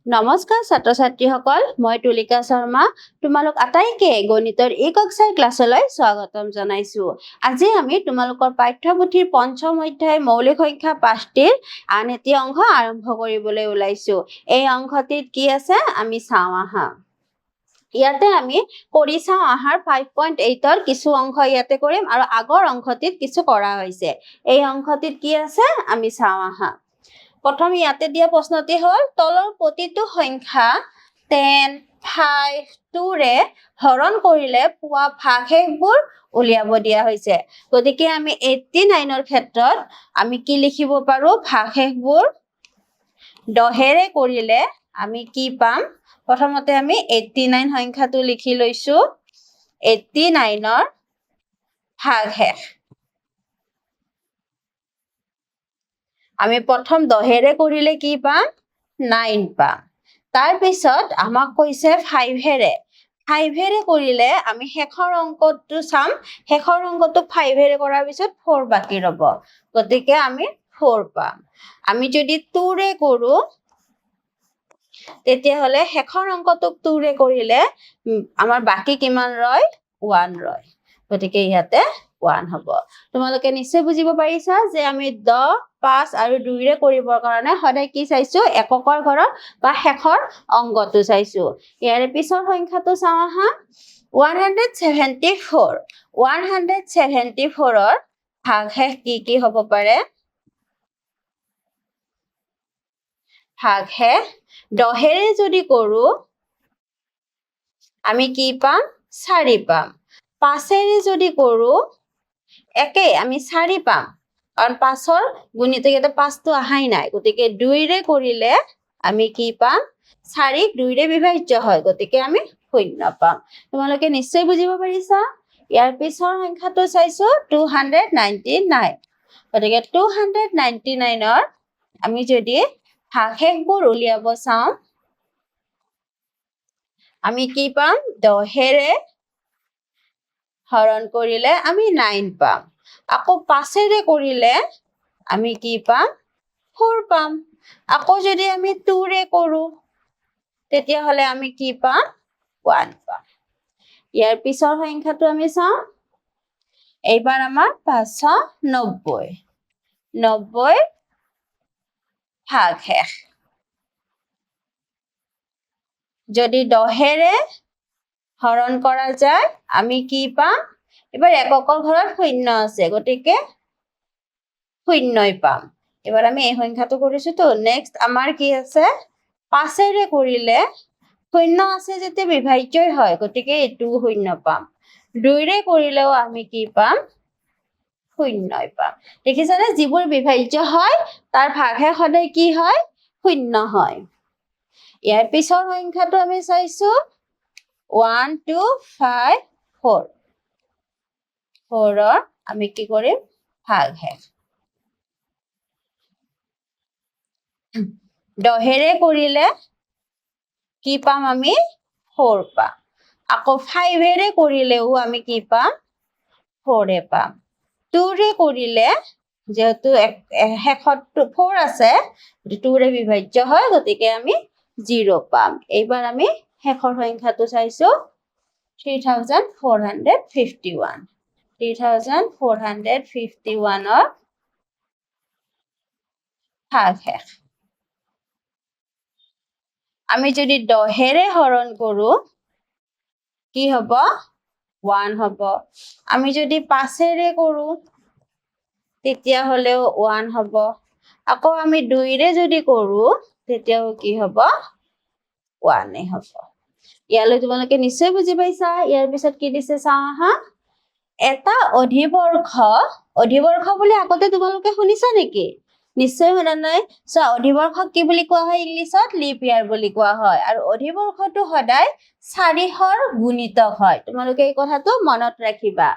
নমস্কাৰ ছাত্ৰ ছাত্ৰীসকল, মই তুলিকা শৰ্মা তোমালোক আটাইকে গণিতৰ এই কক্ষাৰ ক্লাছলৈ স্বাগতম জনাইছো। আজি আমি তোমালোকৰ পাঠ্যপুথিৰ পঞ্চম অধ্যায় মৌলিক সংখ্যা পাঠটিৰ আন এটি অংশ আৰম্ভ কৰিবলৈ ওলাইছো। এই অংশটিত কি আছে আমি চাওঁ আহা। ইয়াতে আমি কৰি চাওঁ আহাৰ 5.8ৰ কিছু অংশ ইয়াতে কৰিম আৰু আগৰ অংশটিত কিছু কৰা হৈছে। এই অংশটিত কি আছে আমি চাওঁ আহা। প্ৰথম ইয়াতে দিয়া প্ৰশ্নটি হ'ল তলৰ প্ৰতিটো সংখ্যা 10, 5, 2ৰে হৰণ কৰিলে পোৱা ভাগশেষবোৰ উলিয়াব দিয়া হৈছে। গতিকে আমি 89ৰ ক্ষেত্ৰত আমি কি লিখিব পাৰো ভাগশেষবোৰ 10ৰে কৰিলে আমি কি পাম। প্ৰথমতে আমি 89 সংখ্যাটো লিখি লৈছো। 89ৰ ভাগশেষ আমি প্ৰথম 10ৰে কৰিলে কি পাম 9 পাম। তাৰ পিছত আমাক কৈছে 5ৰে কৰিলে আমি শেষৰ অংকটো চাম। শেষৰ অংকটো 5ৰে কৰাৰ পিছত 4 বাকি ৰব, গতিকে আমি 4 পাম। আমি যদি 2ৰে কৰো তেতিয়াহলে শেষৰ অংকটোক 2ৰে কৰিলে আমাৰ বাকি কিমান ৰয় 1 ৰয়, গতিকে ইয়াতে 1 হ'ব। তোমালোকে নিশ্চয় বুজিব পাৰিছা যে আমি 10, 5 আৰু 2ৰে কৰিবৰ কাৰণে সদায় কি চাইছো এককৰ ঘৰত বা শেষৰ অংকটো চাইছো। ইয়াৰে পিছৰ সংখ্যাটো চাওঁ আহা। 174ৰ ভাগশেষ কি হ'ব পাৰে। ভাগশেষ 10ৰে যদি কৰো আমি কি পাম 4 পাম। 5ৰে যদি কৰো একেই আমি 4 পাম, কাৰণ 5ৰ গুণিতক ইয়াতে 5টো আহাই নাই, গতিকে 2ৰে কৰিলে আমি কি পাম 4ক 2ৰে বিভাজ্য হয়, গতিকে আমি 0 পাম। তোমালোকে নিশ্চয় বুজিব পাৰিছা। ইয়াৰ পিছৰ সংখ্যাটো চাইছো 299, গতিকে 299ৰ আমি যদি ভাগশেষবোৰ উলিয়াব চাওঁ আমি কি পাম 10ৰে হৰণ কৰিলে আমি 9 পাম। আকৌ 5ৰে কৰিলে আমি কি পাম 4 পাম। আকৌ যদি আমি 2ৰে কৰো তেতিয়াহলে আমি কি পাম 1 পাম। ইয়াৰ পিছৰ সংখ্যাটো আমি চাওঁ। এইবাৰ আমাৰ 590 ভাগশেষ যদি 10ৰে হৰণ কৰা যায় আমি কি পাম। এবাৰ এককৰ ঘৰত 0 আছে, গতিকে 0 পাম। এবাৰ আমি এই সংখ্যাটো কৰিছো তো। নেক্সট আমাৰ কি আছে 5ৰে কৰিলে 0 আছে যেতিয়া বিভাজ্যই হয়, গতিকে এইটোও 0 পাম। 2ৰে কৰিলেও আমি কি পাম 0 পাম। দেখিছানে যিবোৰ বিভাজ্য হয় তাৰ ভাগশেষ সদায় কি হয় 0 হয়। ইয়াৰ পিছৰ সংখ্যাটো আমি চাইছো 1254। 4ৰ আমি কি কৰিম ভাগশেষ 10ৰে কৰিলে কি পাম আমি 4 পাম। আকৌ 5ৰে কৰিলেও আমি কি পাম 4 পাম। 2ৰে কৰিলে যেহেতু শেষত 4 আছে 2ৰে বিভাজ্য হয়, গতিকে আমি 0 পাম। এইবাৰ আমি শেষৰ সংখ্যাটো চাইছো 3451। 3451ৰ ভাগশেষ আমি যদি 10ৰে হৰণ কৰো কি হ'ব 1 হ'ব। আমি যদি 5ৰে কৰো তেতিয়াহলেও 1 হ'ব। আকৌ আমি 2ৰে যদি কৰো তেতিয়াও কি হ'ব 1 হ'ব। ইয়ালৈ তোমালোকে নিশ্চয় বুজি পাইছা। ইয়াৰ পিছত কি দিছে চাওঁ আহা। এটা অধিবৰ্ষ বুলি আগতে তোমালোকে শুনিছা নেকি? নিশ্চয় শুনা নাই। অধিবৰ্ষক কি বুলি কোৱা হয় ইংলিছত লিপ ইয়াৰ বুলি কোৱা হয়। আৰু অধিবৰ্ষটো সদায় চাৰিশৰ গুণিতক হয় তোমালোকে এই কথাটো মনত ৰাখিবা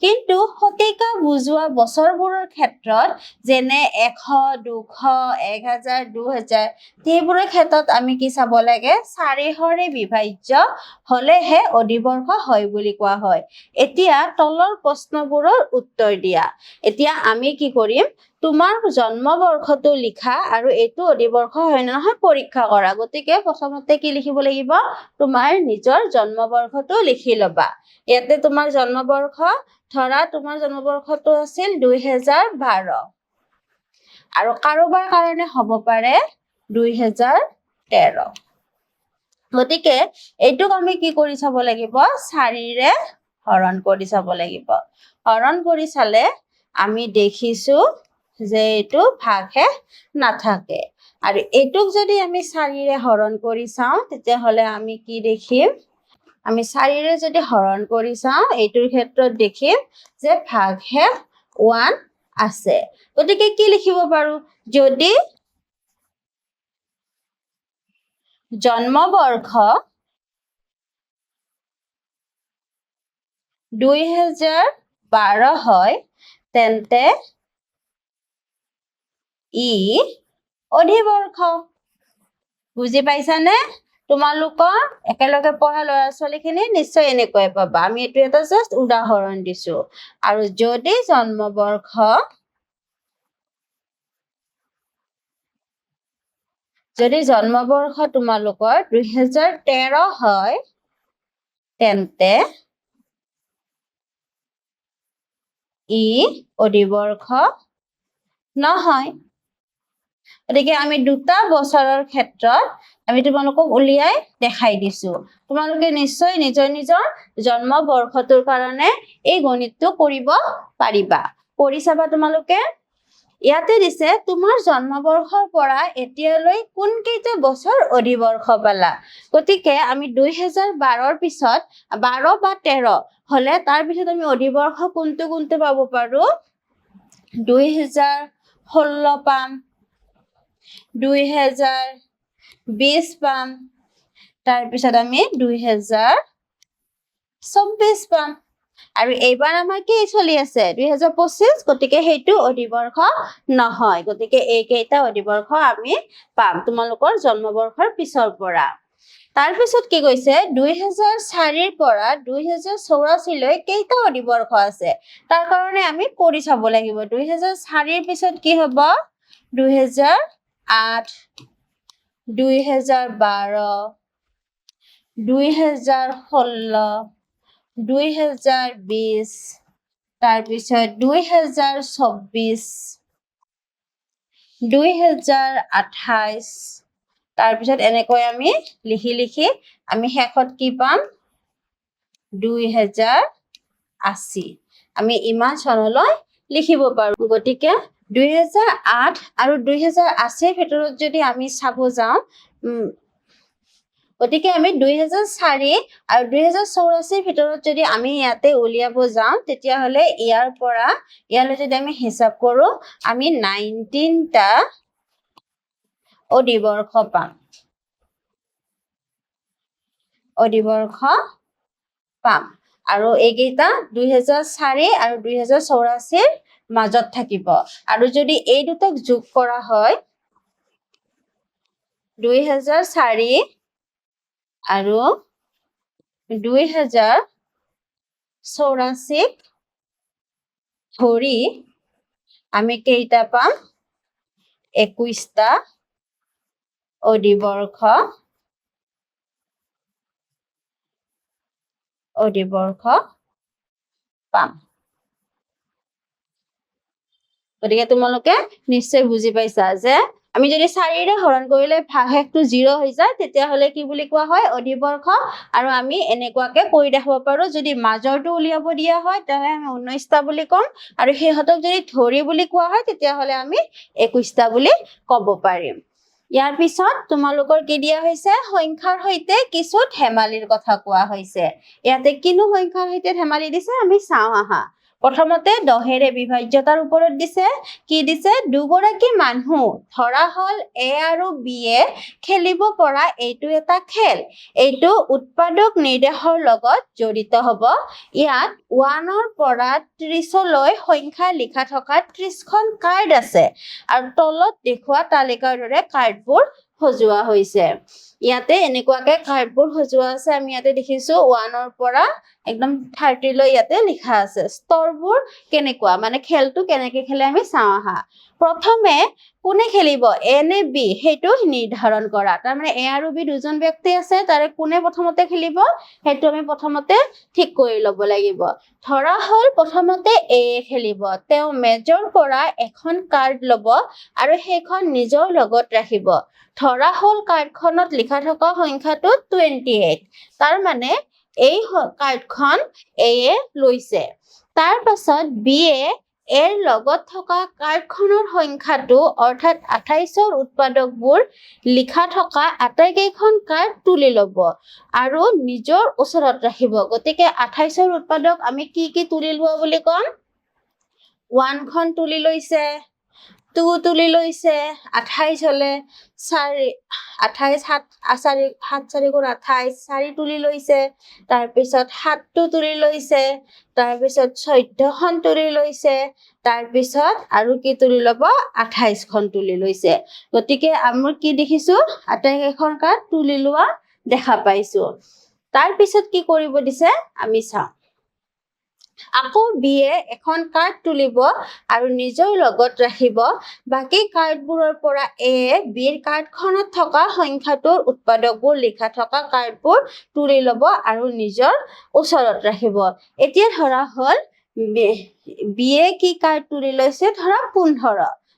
কিন্তু শতিকা বুজোৱা বছৰবোৰৰ ক্ষেত্ৰত যেনে 100 200 1000 2000 সেইবোৰৰ ক্ষেত্ৰত আমি কি চাব লাগে 400ৰে বিভাজ্য হলেহে অধিবৰ্ষ হয় বুলি কোৱা হয় এতিয়া তলৰ প্ৰশ্নবোৰৰ উত্তৰ দিয়া এতিয়া আমি কি কৰিম তোমাৰ জন্মবৰ্ষটো লিখা আৰু এইটো অধিবৰ্ষ হয় নহয় পৰীক্ষা কৰা গতিকে প্ৰথমতে কি লিখিব লাগিব তোমাৰ নিজৰ জন্মবৰ্ষটো লিখি লবা ইয়াতে তোমাৰ জন্মবৰ্ষ ধৰা তোমাৰ জন্মবৰ্ষটো আছিল 2012 আৰু কাৰোবাৰ কাৰণে হ'ব পাৰে 2013 গতিকে এইটোক আমি কি কৰি চাব লাগিব 4ৰে হৰণ কৰি চাব লাগিব হৰণ কৰি চালে আমি দেখিছো যে এইটো ভাগহে নাথাকে আৰু এইটোক যদি আমি 4ৰে হৰণ কৰি চাওঁ তেতিয়াহলে আমি কি দেখিম আমি 4ৰে যদি হৰণ কৰি চাওঁ এইটোৰ ক্ষেত্ৰত দেখিম যে ভাগহে 1 আছে গতিকে কি লিখিব পাৰো যদি জন্মবৰ্ষ 2012 হয় তেন্তে ই অধিবৰ্ষ বুজি পাইছানে তোমালোকৰ একেলগে পঢ়া ল'ৰা ছোৱালীখিনি নিশ্চয় এনেকৈ পাবা আমি এইটো এটা জাস্ট উদাহৰণ দিছো আৰু যদি জন্মবৰ্ষ তোমালোকৰ 2013 হয় তেন্তে ই অধিবৰ্ষ নহয় গতিকে আমি দুটা বছৰৰ ক্ষেত্ৰত আমি তোমালোকক উলিয়াই দেখাই দিছো তোমালোকে নিশ্চয় নিজৰ নিজৰ জন্মবৰ্ষটোৰ কাৰণে এই গণিতটো কৰিব পাৰিবা কৰি চাবা তোমালোকে ইয়াতে দিছে তোমাৰ জন্মবৰ্ষৰ পৰা এতিয়ালৈ কোন কেইটা বছৰ অধিবৰ্ষ পালা গতিকে আমি 2012ৰ পিছত 12 বা 13 হলে তাৰ পিছত আমি অধিবৰ্ষ কোনটো কোনটো পাব পাৰো 2016 পাম 2020 পাম তাৰ পিছত আমি 2024 পাম আৰু এইবাৰ আমাৰ কি চলি আছে 2025 গতিকে হেতু অধিবৰ্ষ নহয় গতিকে এই কেইটা অধিবৰ্ষ আমি পাম তোমালোকৰ জন্মবৰ্ষৰ পিছৰ পৰা তাৰ পিছত কি কৈছে 2004ৰ পৰা 2084 লৈ কেইটা অধিবৰ্ষ আছে তাৰ কাৰণে আমি কৰি চাব লাগিব 2004ৰ পিছত কি হ'ব 2008 2012 2016 2020 তাৰ পিছত 2024 2028 তাৰ পিছত এনেকৈ আমি লিখি আমি শেষত কি পাম 2080 আমি ইমান চনলৈ লিখিব পাৰো গতিকে 2008 আৰু 2080 ভিতৰত যদি আমি চাব যাওঁ গতিকে আমি 2004 আৰু 2084 ভিতৰত যদি আমি ইয়াতে উলিয়াব যাওঁ তেতিয়াহলে ইয়াৰ পৰা ইয়ালৈ যদি আমি হিসাব কৰো আমি 19টা অধিবৰ্ষ পাম আৰু এইকেইটা 2004 আৰু 2084 মাজত থাকিব আৰু যদি এই দুটাক যোগ কৰা হয় 2004 আৰু 2084 ধৰি আমি কেইটা পাম 21টা অধিবৰ্ষ পাম গতিকে তোমালোকে নিশ্চয় বুজি পাইছা যে আমি যদি 4ৰে হৰণ কৰিলে ভাগশেষটো 0 হৈ যায় তেতিয়াহলে কি বুলি কোৱা হয় অধিবৰ্ষ আৰু আমি এনেকুৱাকে কৰি দেখাব পাৰো যদি মাজৰটো উলিয়াব দিয়া হয় তেতিয়াহলে আমি 19টা বুলি কম আৰু হেহতক যদি ধৰি বুলি কোৱা হয় তেতিয়াহলে আমি 21টা বুলি ক'ব পাৰিম ইয়াৰ পিছত তোমালোকৰ কি দিয়া হৈছে সংখ্যাৰ সৈতে কিছু ধেমালিৰ কথা কোৱা হৈছে ইয়াতে কিনো সংখ্যাৰ সৈতে ধেমালি দিছে আমি চাওঁ আহা প্ৰথমতে 10ৰে বিভাজ্যতাৰ ওপৰত দিছে কি দিছে দুগৰাকী মানুহ ধৰা হল A আৰু B এ খেলিব পৰা এইটো এটা খেল এইটো উৎপাদক নিৰ্দেশৰ লগত জড়িত হ'ব ইয়াত 1ৰ পৰা 30লৈ সংখ্যা লিখা থকা 30খন কাৰ্ড আছে আৰু তলত দেখুওৱা তালিকাৰ দৰে কাৰ্ডবোৰ সজোৱা হৈছে ইয়াতে এনেকুৱাকে কাৰ্ডবোৰ সজোৱা আছে আমি ইয়াতে দেখিছো 1ৰ পৰা একদম 30 লৈ ইয়াতে লিখা আছে স্তৰবোৰ কেনেকুৱা মানে খেলটো কেনেকৈ খেলে আমি চাওঁ আহা প্ৰথমে কোনে খেলিব A নে B হেতু নিৰ্ধাৰণ কৰা তাৰ মানে A আৰু B দুজন ব্যক্তি আছে তাৰে কোনে প্ৰথমতে খেলিব হেতু আমি প্ৰথমতে ঠিক কৰি ল'ব লাগিব ধৰা হল প্ৰথমতে A খেলিব তেওঁ মেজৰ পৰা এখন কাৰ্ড ল'ব আৰু সেইখন নিজৰ লগত ৰাখিব ধৰা হল কাৰ্ডখনত লিখা থকা সংখ্যাটো 28 তাৰ মানে এই কাৰ্ডখন A এ লৈছে তাৰ পাছত B এ এৰ লগত থকা কাৰ্ডখনৰ সংখ্যাটো অৰ্থাৎ 28ৰ উৎপাদকবোৰ লিখা থকা আটাইকেইখন কাৰ্ড তুলি ল'ব আৰু নিজৰ ওচৰত ৰাখিব গতিকে 28ৰ উৎপাদক আমি কি তুলি লোৱা বুলি ক'ম 1 খন তুলি লৈছে 2 তুলি লৈছে 28 হলে 4 28 7 4 গুণ 28 4 তুলি লৈছে তাৰ পিছত 7 টো তুলি লৈছে তাৰ পিছত 14 খন তুলি লৈছে তাৰ পিছত আৰু কি তুলি ল'ব 28 খন তুলি লৈছে গতিকে আমি কি দেখিছো আটাইকেইখন কাৰ্ড তুলি লোৱা দেখা পাইছো তাৰ পিছত কি কৰিব দিছে আমি চাওঁ আকৌ B এ এখন কাৰ্ড তুলিব আৰু নিজৰ লগত ৰাখিব বাকি কাৰ্ডবোৰৰ পৰা A B ৰ কাৰ্ডখনত থকা সংখ্যাটোৰ উৎপাদকবোৰ লিখা থকা কাৰ্ডবোৰ তুলি ল'ব আৰু নিজৰ ওচৰত ৰাখিব এতিয়া ধৰা হল B এ কি কাৰ্ড তুলি লৈছে ধৰা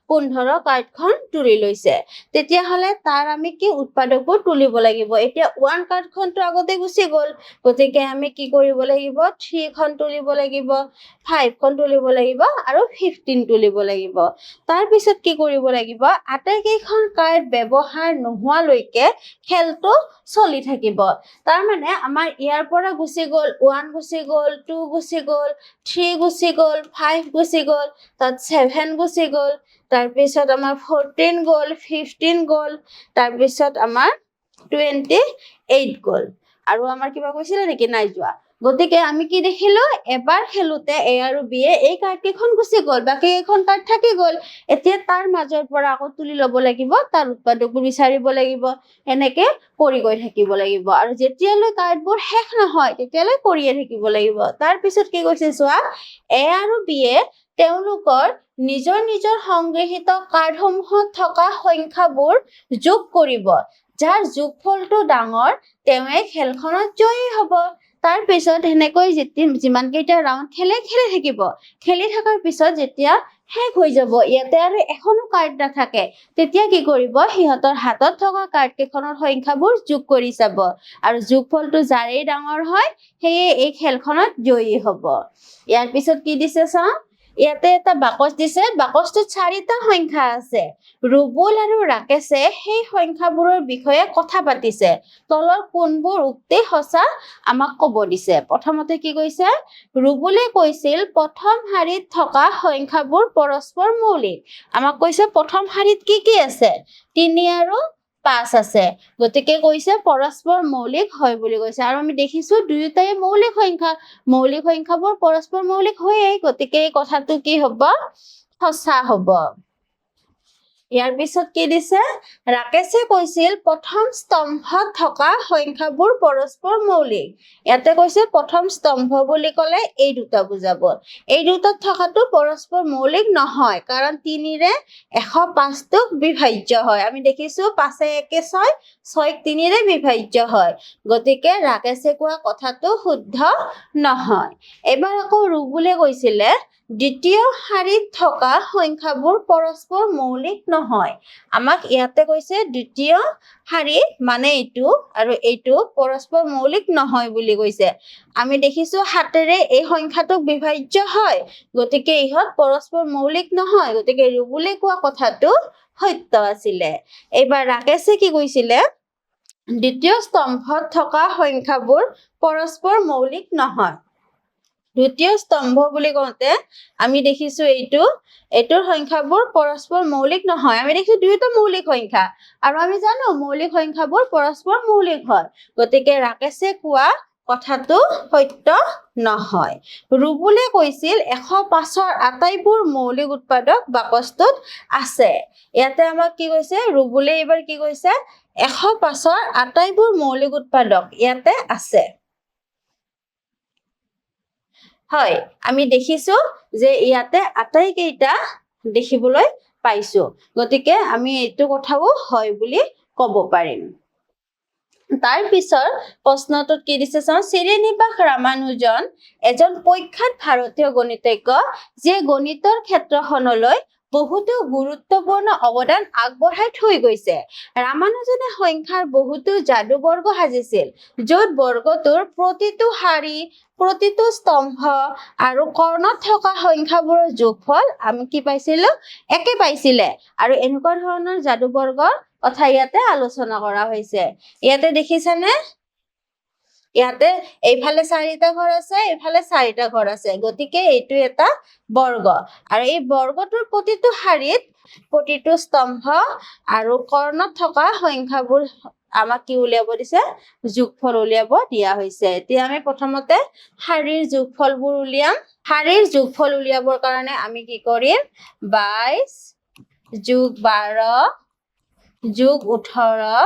15 কাৰ্ডখন তুলি লৈছে তেতিয়া হলে তাৰ আমি কি উৎপাদকবোৰ তুলিব লাগিব এতিয়া 1 কাৰ্ডখনটো আগতে গুচি গল গতিকে আমি কি কৰিব লাগিব 3 খন তুলিব লাগিব 5 খন তুলিব লাগিব আৰু 15 তুলিব লাগিব তাৰ পিছত কি কৰিব লাগিব আটাইকেইখন কাৰ্ড ব্যৱহাৰ নোহোৱালৈকে খেলটো চলি থাকিব তাৰ মানে আমাৰ ইয়াৰ পৰা গুচি গল 1 গুচি গল 2 গুচি গল 3 গুচি গল 5 গুচি গল তাত 7 গুচি গল তাৰ পিছত আমাৰ 14 গল 15 গল তাৰ পিছত আমাৰ 28 গল আৰু আমাৰ কিবা কৈছিলে নেকি নাই যোৱা গতিকে আমি কি দেখিলো এবাৰ খেলুতে A আৰু B এ এই কাৰ্ড কেইখন গুচি গল বাকি কেইখন কাৰ্ড থাকি গল এতিয়া তাৰ মাজৰ পৰা আকৌ তুলি ল'ব লাগিব তাৰ উৎপাদকবোৰ বিচাৰিব লাগিব এনেকে কৰি গৈ থাকিব লাগিব আৰু যেতিয়ালৈ কাৰ্ডবোৰ শেষ নহয় তেতিয়ালৈ কৰিয়ে থাকিব লাগিব তাৰ পিছত কি কৈছে চোৱা A আৰু B এ তেওঁলোকৰ নিজৰ সংগ্ৰহিত কাৰ্ডসমূহত থকা সংখ্যাবোৰ যোগ কৰিব যাৰ যোগফলটো ডাঙৰ তেওঁৱে খেলখনত জয়ী হ'ব তাৰ পিছত হেনেকৈ যিমান কেইটা ৰাউণ্ড খেলি থাকিব খেলি থকাৰ পিছত যেতিয়া শেষ হৈ যাব ইয়াতে আৰু এখনো কাৰ্ড নাথাকে তেতিয়া কি কৰিব সিহঁতৰ হাতত থকা কাৰ্ড কেইখনৰ সংখ্যাবোৰ যোগ কৰি চাব আৰু যোগফলটো যাৰেই ডাঙৰ হয় সেয়ে এই খেলখনত জয়ী হ'ব ইয়াৰ পিছত কি দিছে চাওঁ ইয়াতে এটা বাকচ দিছে বাকচটোত 4টা সংখ্যা আছে ৰুবুল আৰু ৰাকেশে সেই সংখ্যাবোৰৰ বিষয়ে কথা পাতিছে তলৰ কোনবোৰ উক্তি সঁচা আমাক ক'ব দিছে প্ৰথমতে কি কৈছে ৰুবুলে কৈছিল প্ৰথম শাৰীত থকা সংখ্যাবোৰ পৰস্পৰ মৌলিক আমাক কৈছে প্ৰথম শাৰীত কি আছে 3 আৰু 5 আছে গতিকে কৈছে পৰস্পৰ মৌলিক হয় বুলি কৈছে আৰু আমি দেখিছো দুয়োটাই মৌলিক সংখ্যাবোৰ পৰস্পৰ মৌলিক হয়েই গতিকে এই কথাটো কি হ'ব সঁচা হ'ব ইয়াৰ পিছত কি দিছে ৰাকেশে কৈছিল প্ৰথম স্তম্ভত থকা সংখ্যাবোৰ পৰস্পৰ মৌলিক ইয়াতে কৈছে প্ৰথম স্তম্ভ বুলি ক'লে এই দুটা বুজাব এই দুটাত থকাটো পৰস্পৰ মৌলিক নহয় কাৰণ 3ৰে 105টোক বিভাজ্য হয় আমি দেখিছো 5 এ 1 6 6 3ৰে বিভাজ্য হয় গতিকে ৰাকেশে কোৱা কথাটো শুদ্ধ নহয় এবাৰ আকৌ ৰুবুলে কৈছিলে দ্বিতীয় শাৰীত থকা সংখ্যাবোৰ পৰস্পৰ মৌলিক নহয় আমাক ইয়াতে কৈছে দ্বিতীয় শাৰী মানে এইটো আৰু এইটো পৰস্পৰ মৌলিক নহয় বুলি কৈছে আমি দেখিছো 7ৰে এই সংখ্যাটোক বিভাজ্য হয় গতিকে ইহত পৰস্পৰ মৌলিক নহয় গতিকে ৰুবুলে কোৱা কথাটো সত্য আছিলে এবাৰ ৰাকেশে কি কৈছিলে দ্বিতীয় স্তম্ভত থকা সংখ্যাবোৰ পৰস্পৰ মৌলিক নহয় দ্বিতীয় স্তম্ভ বুলি কওঁতে আমি দেখিছো এইটোৰ সংখ্যাবোৰ পৰস্পৰ মৌলিক নহয়। আমি দেখিছো দুয়োটা মৌলিক সংখ্যা আৰু আমি জানো মৌলিক সংখ্যাবোৰ পৰস্পৰ মৌলিক হয়। গতিকে ৰাকেশে কোৱা কথাটো সত্য নহয়। ৰুবুলে কৈছিল 105ৰ আটাইবোৰ মৌলিক উৎপাদক বাকচটোত আছে। ইয়াতে আমাক কি কৈছে, ৰুবুলে এইবাৰ কি কৈছে, 105ৰ আটাইবোৰ মৌলিক উৎপাদক ইয়াতে আছে। হয়, আমি দেখিছো যে ইয়াতে আটাইকেইটা দেখিবলৈ পাইছো। গতিকে আমি এইটো কথাও হয় বুলি ক'ব পাৰিম। তাৰ পিছৰ প্ৰশ্নটোত কি দিছে চাওঁ, শ্ৰীনিবাস ৰামানুজন এজন প্ৰখ্যাত ভাৰতীয় গণিতজ্ঞ যিয়ে গণিতৰ ক্ষেত্ৰখনলৈ বহুতো গুৰুত্বপূৰ্ণ অৱদান আগবঢ়াই থৈ গৈছে। ৰামানুজনে সংখ্যাৰ বহুতো যাদুবৰ্গ সাজিছিল, য'ত বৰ্গটোৰ প্ৰতিটো শাৰী, প্ৰতিটো স্তম্ভ আৰু কৰ্ণত থকা সংখ্যাবোৰৰ যোগফল আমি কি পাইছিলো, একে পাইছিলে। আৰু এনেকুৱা ধৰণৰ যাদুবৰ্গৰ কথা ইয়াতে আলোচনা কৰা হৈছে। ইয়াতে দেখিছানে, ইয়াতে এইফালে 4টা ঘৰ আছে, এইফালে 4টা ঘৰ আছে। গতিকে এইটো এটা বৰ্গ আৰু এই বৰ্গটোৰ প্ৰতিটো শাৰীত, প্ৰতিটো স্তম্ভ আৰু কৰ্ণত থকা সংখ্যাবোৰ আমাক কি উলিয়াব দিছে, যোগফল উলিয়াব দিয়া হৈছে। এতিয়া আমি প্ৰথমতে শাৰীৰ যোগফলবোৰ উলিয়াম। শাৰীৰ যোগফল উলিয়াবৰ কাৰণে আমি কি কৰিম, 22 যোগ 12 যোগ 18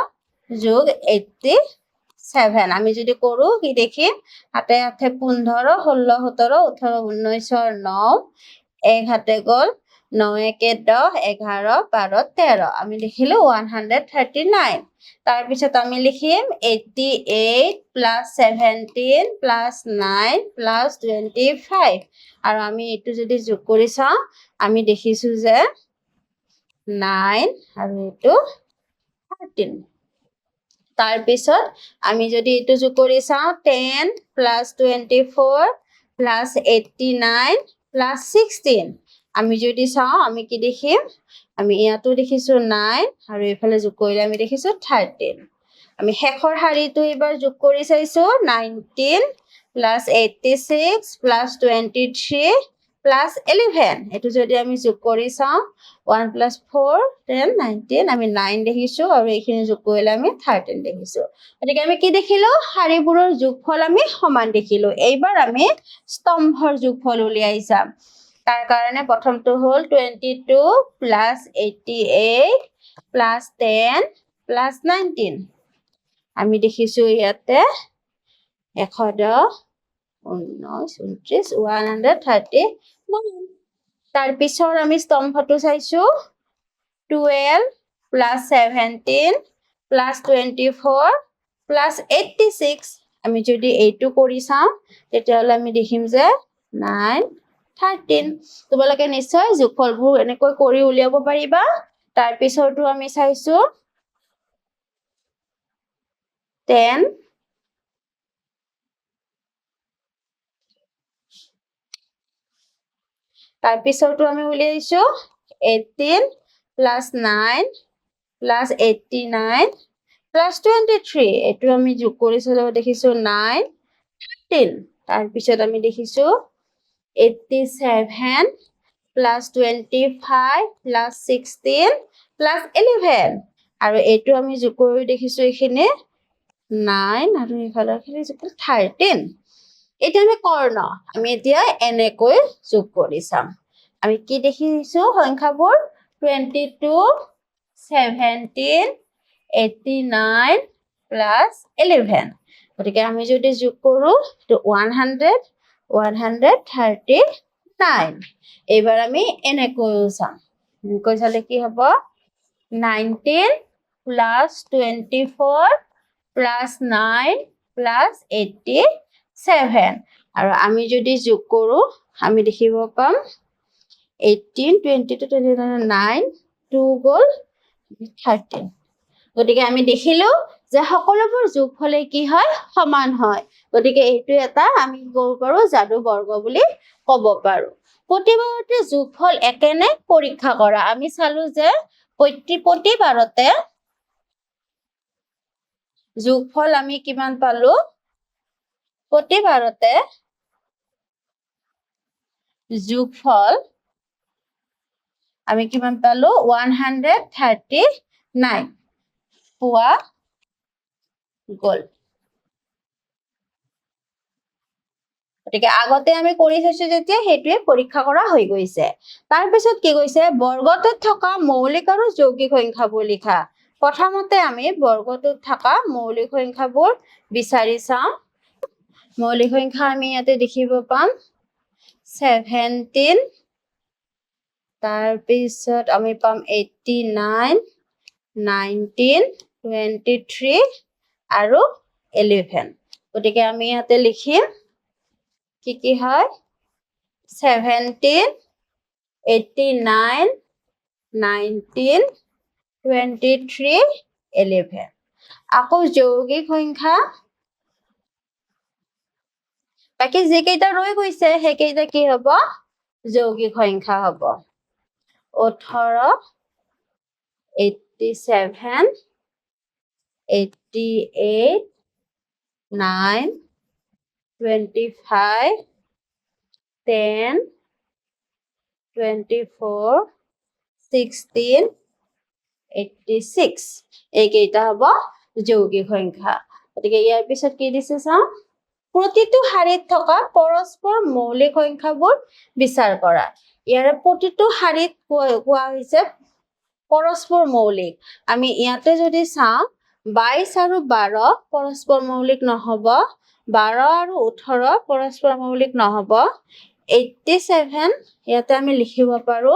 যোগ 87 আমি যদি কৰো কি দেখিম, 7 8 15 16 17 18 19 9, 1 হাতে গ'ল, 9 1 10 11 12 13 আমি লিখিলো 139। তাৰপিছত আমি লিখিম 88 প্লাছ 17 প্লাছ 9 প্লাছ 25 আৰু আমি এইটো যদি যোগ কৰি চাওঁ আমি দেখিছো যে 9 আৰু এইটো 13। তাৰপিছত আমি যদি এইটো যোগ কৰি চাওঁ 10 প্লাছ 24 প্লাছ 89 প্লাছ 16 আমি যদি চাওঁ আমি কি দেখিম, আমি ইয়াতো দেখিছো 9 আৰু এইফালে যোগ কৰিলে আমি দেখিছো 13। আমি শেষৰ শাৰীটো এইবাৰ যোগ কৰি চাইছো 19 প্লাছ 86 প্লাছ 23 প্লাছ 11 এইটো যদি আমি যোগ কৰি চাওঁ 1 প্লাছ 4 10 19 আমি 9 দেখিছো আৰু এইখিনি যোগ কৰিলে আমি 13 দেখিছো। গতিকে আমি কি দেখিলো, শাৰীবোৰৰ যোগফল আমি সমান দেখিলো। এইবাৰ আমি স্তম্ভৰ যোগফল উলিয়াই চাম। তাৰ কাৰণে প্ৰথমটো হ'ল 22 প্লাছ 88 প্লাছ 10 প্লাছ 19 আমি দেখিছো ইয়াতে 110 19 29 139। তাৰপিছত আমি স্তম্ভটো চাইছো 12 প্লাছ 17 প্লাছ 24 প্লাছ 86 আমি যদি এইটো কৰি চাওঁ তেতিয়াহ'লে আমি দেখিম যে 9 13। তোমালোকে নিশ্চয় যোগফলবোৰ এনেকৈ কৰি উলিয়াব পাৰিবা। তাৰপিছতো আমি চাইছো 10 তাৰপিছতো আমি উলিয়াইছো 18 প্লাছ 9 প্লাছ 89 প্লাছ 23 এইটো আমি যোগ কৰি চালে দেখিছো 9 13। তাৰপিছত আমি দেখিছো 87 প্লাছ 25 প্লাছ 16 প্লাছ 11 আৰু এইটো আমি যোগ কৰি দেখিছো এইখিনি 9 আৰু এইফালৰখিনি যোগ কৰি 13। এতিয়া আমি কৰ্ণ আমি এতিয়া এনেকৈ যোগ কৰি চাম। আমি কি দেখিছো সংখ্যাবোৰ 22 17 89 প্লাছ 11। গতিকে আমি যদি যোগ কৰো 100 139। এইবাৰ আমি এনেকৈও চাম। এনেকৈ চালে কি হ'ব 19 প্লাছ 24 প্লাছ 9 প্লাছ 87 আৰু আমি যদি যোগ কৰো আমি দেখিব পাম 18 22 29 2 গ'ল 13। গতিকে আমি দেখিলো যে সকলোবোৰ যোগফলে কি হয়, সমান হয়। গতিকে এইটো এটা আমি ক'ব পাৰো যাদু বৰ্গ বুলি ক'ব পাৰো। প্ৰতিবাৰতে যোগফল একেনে পৰীক্ষা কৰা। আমি চালো যে প্ৰতিবাৰতে যোগফল আমি কিমান পালো, প্ৰতিবাৰতে যোগফল আমি কিমান পালো 139 পোৱা গ'ল গতিকে আগতে আমি কৰি থৈছো যেতিয়া সেইটোৱে পৰীক্ষা কৰা হৈ গৈছে তাৰ পিছত কি কৈছে বৰ্গটোত থকা মৌলিক আৰু যৌগিক সংখ্যাবোৰ লিখা প্ৰথমতে আমি বৰ্গটোত থকা মৌলিক সংখ্যাবোৰ বিচাৰি চাওঁ মৌলিক সংখ্যা আমি ইয়াতে দেখিব পাম 17 তাৰ পিছত আমি পাম 89 19 23 আৰু 11 গতিকে আমি ইয়াতে লিখিম কি হয় 17 89 19 23 11 আকৌ যৌগিক সংখ্যা বাকি যেকেইটা ৰৈ গৈছে সেইকেইটা কি হ'ব যৌগিক সংখ্যা হ'ব 18 87 88 9 25 10 24 16 86 এইকেইটা হ'ব যৌগিক সংখ্যা গতিকে ইয়াৰ পিছত কি দিছে চাওঁ প্ৰতিটো শাৰীত থকা পৰস্পৰ মৌলিক সংখ্যাবোৰ বিচাৰ কৰা ইয়াৰে প্ৰতিটো শাৰীত কোৱা হৈছে পৰস্পৰ মৌলিক আমি ইয়াতে যদি চাওঁ 22 আৰু 12 পৰস্পৰ মৌলিক নহব 12 আৰু 18 পৰস্পৰ মৌলিক নহব 87 ইয়াতে আমি লিখিব পাৰো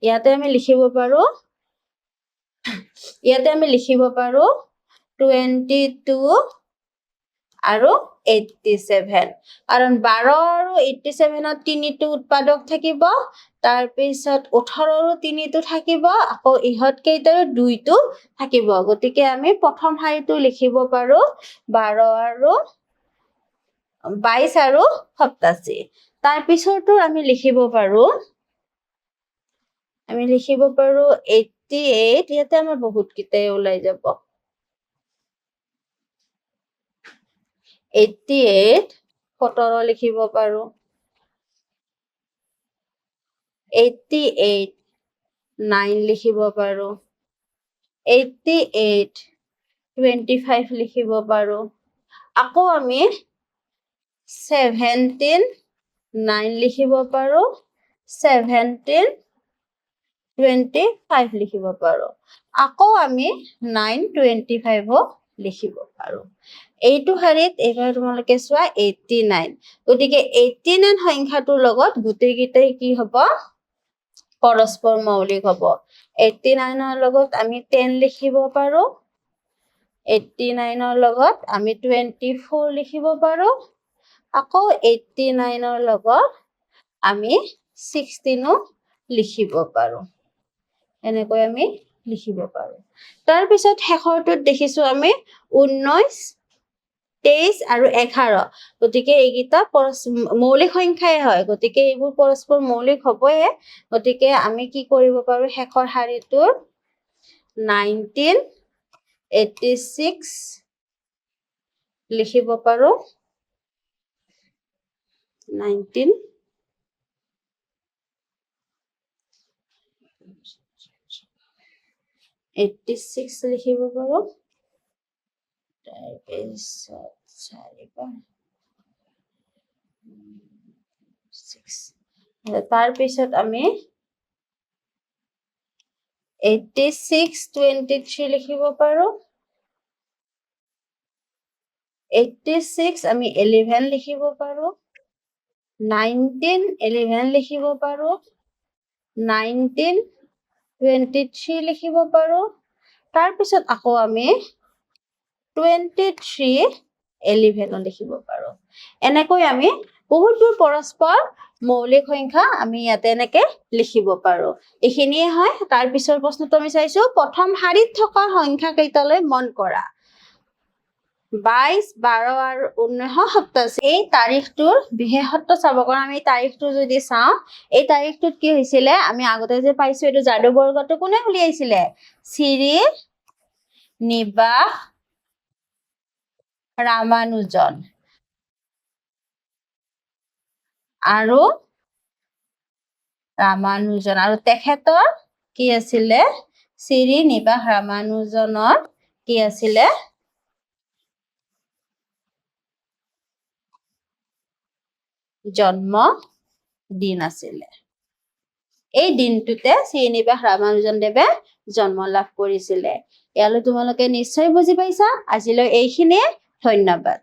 ইয়াতে আমি লিখিব পাৰো 22 আৰু 87 কাৰণ 12 আৰু 87ত তিনিটো উৎপাদক থাকিব তাৰ পিছত 18 আৰু তিনিটো থাকিব আকৌ ইহত কেইটাৰো দুইটো থাকিব গতিকে আমি প্ৰথম শাৰীটো লিখিব পাৰো 12 আৰু 22 আৰু 87 তাৰ পিছৰটো আমি লিখিব পাৰো 88 ইয়াতে আমাৰ বহুত কেইটাই ওলাই যাব 88 17 লিখিব পাৰো 88 9 লিখিব পাৰো 88 25 লিখিব পাৰো আকৌ আমি 17 9 লিখিব পাৰো 17 25 লিখিব পাৰো আকৌ আমি 9 25 লিখিব পাৰো এইটো শাৰীত এইবাৰ তোমালোকে চোৱা 89 গতিকে 89 সংখ্যাটোৰ লগত গোটেইকেইটাই কি হ'ব পৰস্পৰ মৌলিক হ'ব 89ৰ লগত আমি 10 লিখিব পাৰো 89ৰ লগত আমি 24 লিখিব পাৰো আকৌ 89ৰ লগত আমি 16 লিখিব পাৰো এনেকৈ আমি লিখিব পাৰো তাৰ পিছত শেষৰটোত দেখিছো আমি 19 23 আৰু 11 গতিকে এইকেইটা মৌলিক সংখ্যাই হয় গতিকে এইবোৰ পৰস্পৰ মৌলিক হ'বয়ে গতিকে আমি কি কৰিব পাৰো শেষৰ শাৰীটোৰ 19 86 লিখিব পাৰো 19 86 লিখিব পাৰো তাৰপিছত 4 তাৰপিছত আমি 86 23 লিখিব পাৰো 86 আমি 11 লিখিব পাৰো 19 11 লিখিব পাৰো 19 23 লিখিব পাৰো তাৰ পিছত আকৌ আমি 23 11 লিখিব পাৰো এনেকৈ আমি বহুতবোৰ পৰস্পৰ মৌলিক সংখ্যা আমি ইয়াতে এনেকে লিখিব পাৰো এইখিনিয়ে হয় তাৰ পিছৰ প্ৰশ্নটো আমি চাইছো প্ৰথম শাৰীত থকা সংখ্যা কেইটালৈ মন কৰা 22 12 আৰু 1987 এই তাৰিখটোৰ বিশেষত্ব চাব কাৰণ আমি তাৰিখটো যদি চাওঁ এই তাৰিখটোত কি হৈছিলে আমি আগতে যে পাইছো এইটো যাদুবৰ্গটো কোনে উলিয়াইছিলে শ্ৰী নিবাস ৰামানুজন আৰু ৰামানুজন আৰু তেখেতৰ কি আছিলে শ্ৰীনিবাস ৰামানুজনৰ কি আছিলে জন্ম দিন আছিলে এই দিনটোতে শ্ৰীনিবাস ৰামানুজন দেৱে জন্ম লাভ কৰিছিলে ইয়ালৈ তোমালোকে নিশ্চয় বুজি পাইছা আজিলৈ এইখিনিয়ে ধন্যবাদ